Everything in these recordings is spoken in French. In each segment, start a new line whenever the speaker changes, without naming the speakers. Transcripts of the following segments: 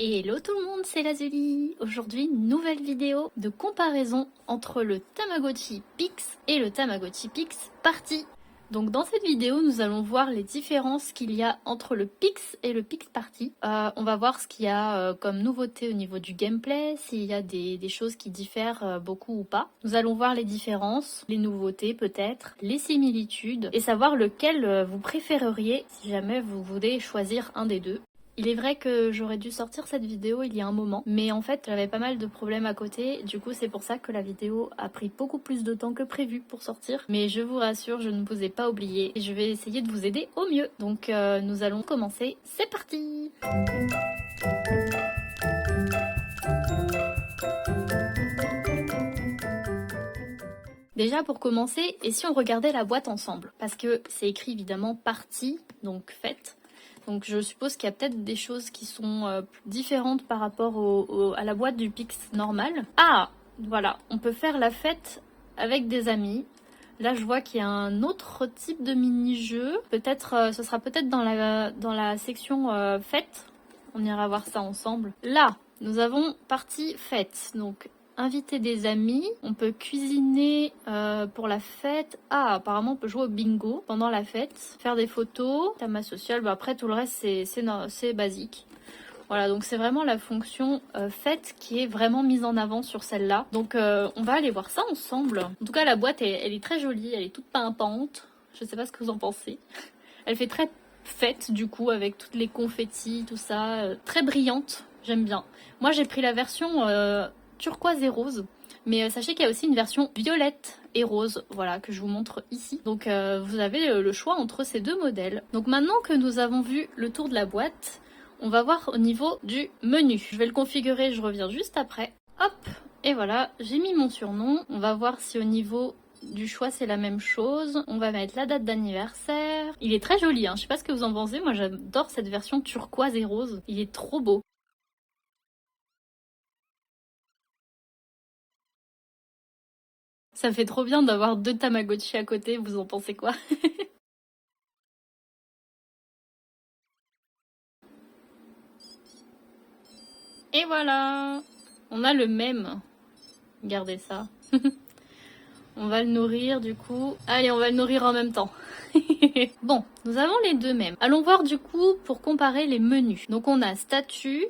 Hello tout le monde, c'est Lazuli. Aujourd'hui, nouvelle vidéo de comparaison entre le Tamagotchi Pix et le Tamagotchi Pix Party. Donc dans cette vidéo, nous allons voir les différences qu'il y a entre le Pix et le Pix Party. On va voir ce qu'il y a comme nouveauté au niveau du gameplay, s'il y a des choses qui diffèrent beaucoup ou pas. Nous allons voir les différences, les nouveautés peut-être, les similitudes et savoir lequel vous préféreriez si jamais vous voulez choisir un des deux. Il est vrai que j'aurais dû sortir cette vidéo il y a un moment, mais en fait j'avais pas mal de problèmes à côté, du coup c'est pour ça que la vidéo a pris beaucoup plus de temps que prévu pour sortir. Mais je vous rassure, je ne vous ai pas oublié et je vais essayer de vous aider au mieux. Donc nous allons commencer, c'est parti! Déjà pour commencer, et si on regardait la boîte ensemble? Parce que c'est écrit évidemment partie, donc fête. Donc je suppose qu'il y a peut-être des choses qui sont différentes par rapport à la boîte du Pix normal. Ah, voilà, on peut faire la fête avec des amis. Là, je vois qu'il y a un autre type de mini-jeu. Peut-être, ce sera peut-être dans la section fête. On ira voir ça ensemble. Là, nous avons partie fête. Donc, inviter des amis. On peut cuisiner pour la fête. Ah, apparemment, on peut jouer au bingo pendant la fête. Faire des photos. Tamas social. Bah, après, tout le reste, c'est basique. Voilà, donc c'est vraiment la fonction fête qui est vraiment mise en avant sur celle-là. Donc on va aller voir ça ensemble. En tout cas, la boîte, elle est très jolie, elle est toute pimpante. Je sais pas ce que vous en pensez. Elle fait très fête du coup, avec toutes les confettis, tout ça. Très brillante, j'aime bien. Moi, j'ai pris la version turquoise et rose. Mais sachez qu'il y a aussi une version violette et rose, voilà, que je vous montre ici. Donc vous avez le choix entre ces deux modèles. Donc maintenant que nous avons vu le tour de la boîte, on va voir au niveau du menu. Je vais le configurer, je reviens juste après. Hop, et voilà, j'ai mis mon surnom. On va voir si au niveau du choix c'est la même chose. On va mettre la date d'anniversaire. Il est très joli, hein. Je sais pas ce que vous en pensez. Moi j'adore cette version turquoise et rose. Il est trop beau. Ça fait trop bien d'avoir deux Tamagotchi à côté, vous en pensez quoi? Et voilà, on a le même. Regardez ça. On va le nourrir du coup. Allez, on va le nourrir en même temps. Bon, nous avons les deux mêmes. Allons voir du coup pour comparer les menus. Donc on a statut,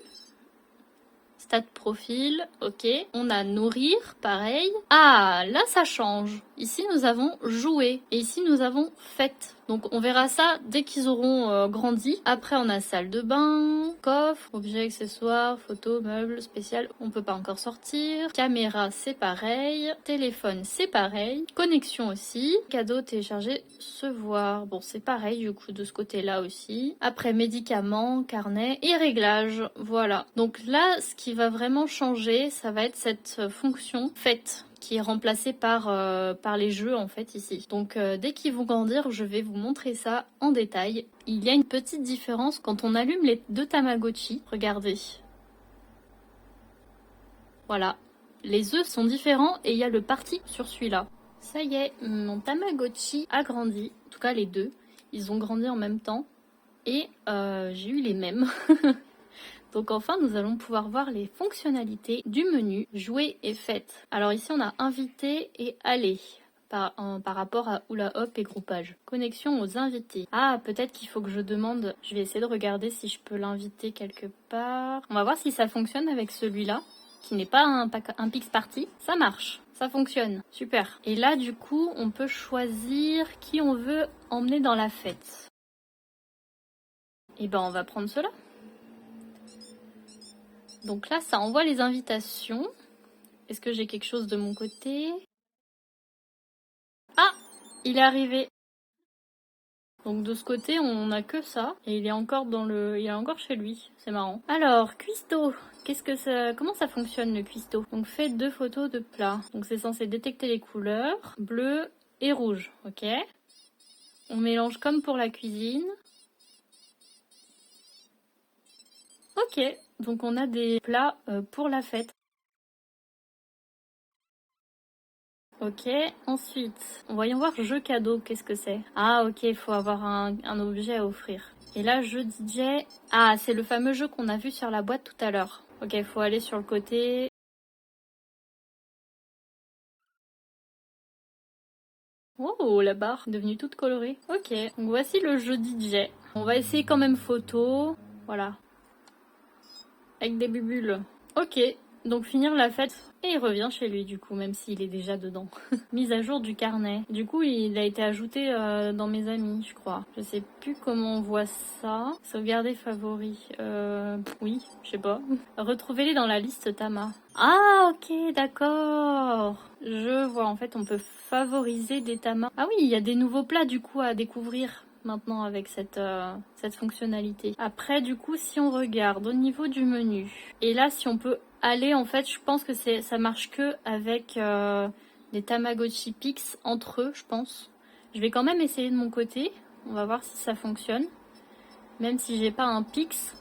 stat profil, ok. On a nourrir, pareil. Ah, là ça change. Ici nous avons jouer et ici nous avons fête. Donc on verra ça dès qu'ils auront grandi. Après on a salle de bain, coffre, objet, accessoires, photo, meubles, spécial. On peut pas encore sortir. Caméra c'est pareil. Téléphone c'est pareil. Connexion aussi. Cadeau téléchargé, se voir. Bon c'est pareil du coup de ce côté-là aussi. Après médicaments, carnet et réglages. Voilà. Donc là ce qui va vraiment changer, ça va être cette fonction fête qui est remplacée par les jeux en fait ici. Donc dès qu'ils vont grandir, je vais vous montrer ça en détail. Il y a une petite différence quand on allume les deux Tamagotchi. Regardez. Voilà. Les œufs sont différents et il y a le parti sur celui-là. Ça y est, mon Tamagotchi a grandi. En tout cas les deux. Ils ont grandi en même temps. Et j'ai eu les mêmes. Donc enfin, nous allons pouvoir voir les fonctionnalités du menu jouer et fête. Alors ici, on a invité et aller par rapport à hula hop et groupage. Connexion aux invités. Ah, peut-être qu'il faut que je demande. Je vais essayer de regarder si je peux l'inviter quelque part. On va voir si ça fonctionne avec celui-là, qui n'est pas un Pix Party. Ça marche. Ça fonctionne. Super. Et là, du coup, on peut choisir qui on veut emmener dans la fête. Et ben, on va prendre cela. Donc là, ça envoie les invitations. Est-ce que j'ai quelque chose de mon côté? Ah, il est arrivé. Donc de ce côté, on n'a que ça. Et il est encore il est encore chez lui. C'est marrant. Alors, cuistot. Comment ça fonctionne le cuistot? Donc fait 2 photos de plats. Donc c'est censé détecter les couleurs bleu et rouge. Ok. On mélange comme pour la cuisine. Ok. Donc on a des plats pour la fête. Ok, ensuite, voyons voir jeu cadeau, qu'est-ce que c'est? Ah ok, il faut avoir un objet à offrir. Et là, jeu DJ... Ah, c'est le fameux jeu qu'on a vu sur la boîte tout à l'heure. Ok, il faut aller sur le côté. Oh, la barre est devenue toute colorée. Ok, donc voici le jeu DJ. On va essayer quand même photo. Voilà. Avec des bulles. Ok, donc finir la fête. Et il revient chez lui du coup, même s'il est déjà dedans. Mise à jour du carnet. Du coup, il a été ajouté dans mes amis, je crois. Je sais plus comment on voit ça. Sauvegarder favoris. Oui, je sais pas. Retrouvez-les dans la liste Tama. Ah, ok, d'accord. Je vois, en fait, on peut favoriser des Tamas. Ah oui, il y a des nouveaux plats du coup à découvrir maintenant avec cette fonctionnalité. Après, du coup, si on regarde au niveau du menu, et là, si on peut aller, en fait, je pense que ça marche que avec des Tamagotchi Pix entre eux, je pense. Je vais quand même essayer de mon côté. On va voir si ça fonctionne. Même si j'ai pas un Pix,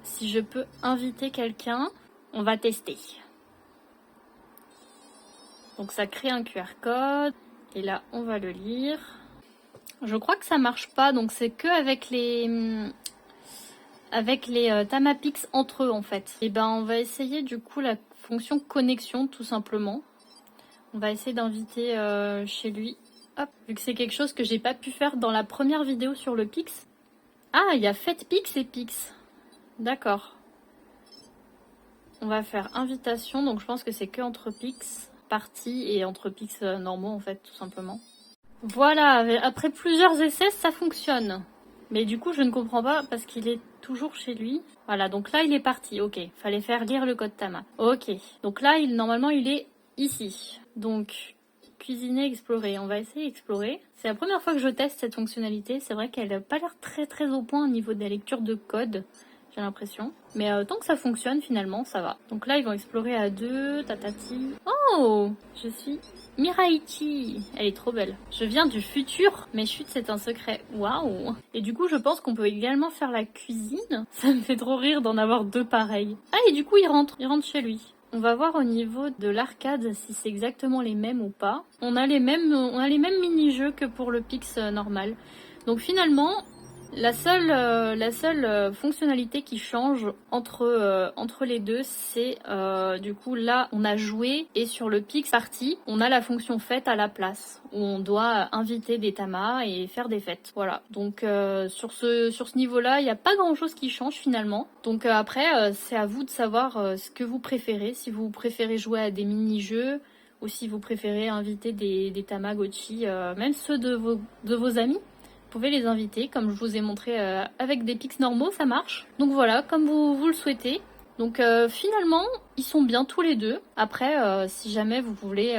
si je peux inviter quelqu'un, on va tester. Donc ça crée un QR code. Et là, on va le lire. Je crois que ça marche pas, donc c'est que avec les Tamapix entre eux en fait. Et ben on va essayer du coup la fonction connexion tout simplement. On va essayer d'inviter chez lui. Hop, vu que c'est quelque chose que j'ai pas pu faire dans la première vidéo sur le Pix. Ah, il y a Faites Pix et Pix. D'accord. On va faire invitation, donc je pense que c'est que entre Pix partie et entre Pix normaux en fait tout simplement. Voilà, après plusieurs essais, ça fonctionne. Mais du coup, je ne comprends pas parce qu'il est toujours chez lui. Voilà, donc là, il est parti. Ok, fallait faire lire le code Tama. Ok, donc là, normalement, il est ici. Donc, cuisiner, explorer. On va essayer explorer. C'est la première fois que je teste cette fonctionnalité. C'est vrai qu'elle n'a pas l'air très au point au niveau de la lecture de code. J'ai l'impression. Mais tant que ça fonctionne, finalement, ça va. Donc là, ils vont explorer à deux. Tatati. Oh, je suis... Miraichi, elle est trop belle. Je viens du futur, mais chut, c'est un secret. Waouh. Et du coup, je pense qu'on peut également faire la cuisine. Ça me fait trop rire d'en avoir deux pareils. Ah, et du coup, il rentre chez lui. On va voir au niveau de l'arcade si c'est exactement les mêmes ou pas. On a les mêmes mini-jeux que pour le Pix normal. Donc finalement, la seule fonctionnalité qui change entre les deux, c'est du coup là on a joué et sur le Pix Party, on a la fonction fête à la place où on doit inviter des tamas et faire des fêtes. Voilà. Donc sur ce niveau-là, il n'y a pas grand-chose qui change finalement. Donc après, c'est à vous de savoir ce que vous préférez. Si vous préférez jouer à des mini-jeux ou si vous préférez inviter des Tamagotchi, même ceux de vos amis. Vous pouvez les inviter, comme je vous ai montré avec des Pix normaux, ça marche. Donc voilà, comme vous le souhaitez. Donc finalement, ils sont bien tous les deux. Après, si jamais vous voulez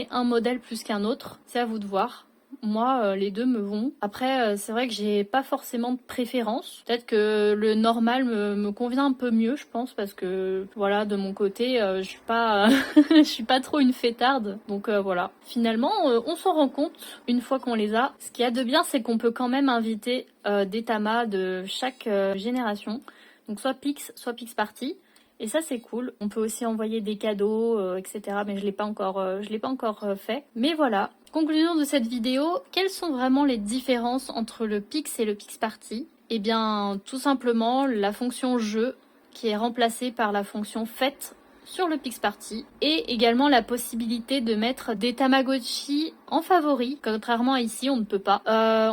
un modèle plus qu'un autre, c'est à vous de voir. Moi, les deux me vont. Après, c'est vrai que j'ai pas forcément de préférence. Peut-être que le normal me convient un peu mieux, je pense, parce que voilà, de mon côté, je suis pas, je suis pas trop une fêtarde. Donc voilà. Finalement, on s'en rend compte une fois qu'on les a. Ce qu'il y a de bien, c'est qu'on peut quand même inviter des tamas de chaque génération. Donc soit Pix Party. Et ça c'est cool. On peut aussi envoyer des cadeaux, etc. Mais je l'ai pas encore fait. Mais voilà. Conclusion de cette vidéo, quelles sont vraiment les différences entre le Pix et le Pix Party? Eh bien, tout simplement la fonction jeu qui est remplacée par la fonction fête sur le Pix Party et également la possibilité de mettre des Tamagotchi en favori. Contrairement à ici, on ne peut pas.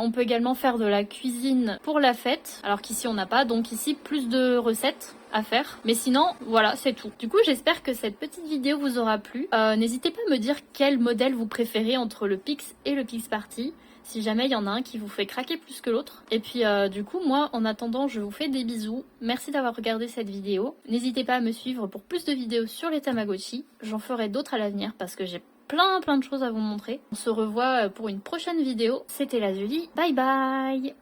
On peut également faire de la cuisine pour la fête, alors qu'ici on n'a pas. Donc ici, plus de recettes à faire. Mais sinon, voilà, c'est tout. Du coup, j'espère que cette petite vidéo vous aura plu. N'hésitez pas à me dire quel modèle vous préférez entre le Pix et le Pix Party. Si jamais il y en a un qui vous fait craquer plus que l'autre. Et puis du coup, moi, en attendant, je vous fais des bisous. Merci d'avoir regardé cette vidéo. N'hésitez pas à me suivre pour plus de vidéos sur les Tamagotchi. J'en ferai d'autres à l'avenir parce que j'ai plein de choses à vous montrer. On se revoit pour une prochaine vidéo. C'était Lazuli. Bye bye.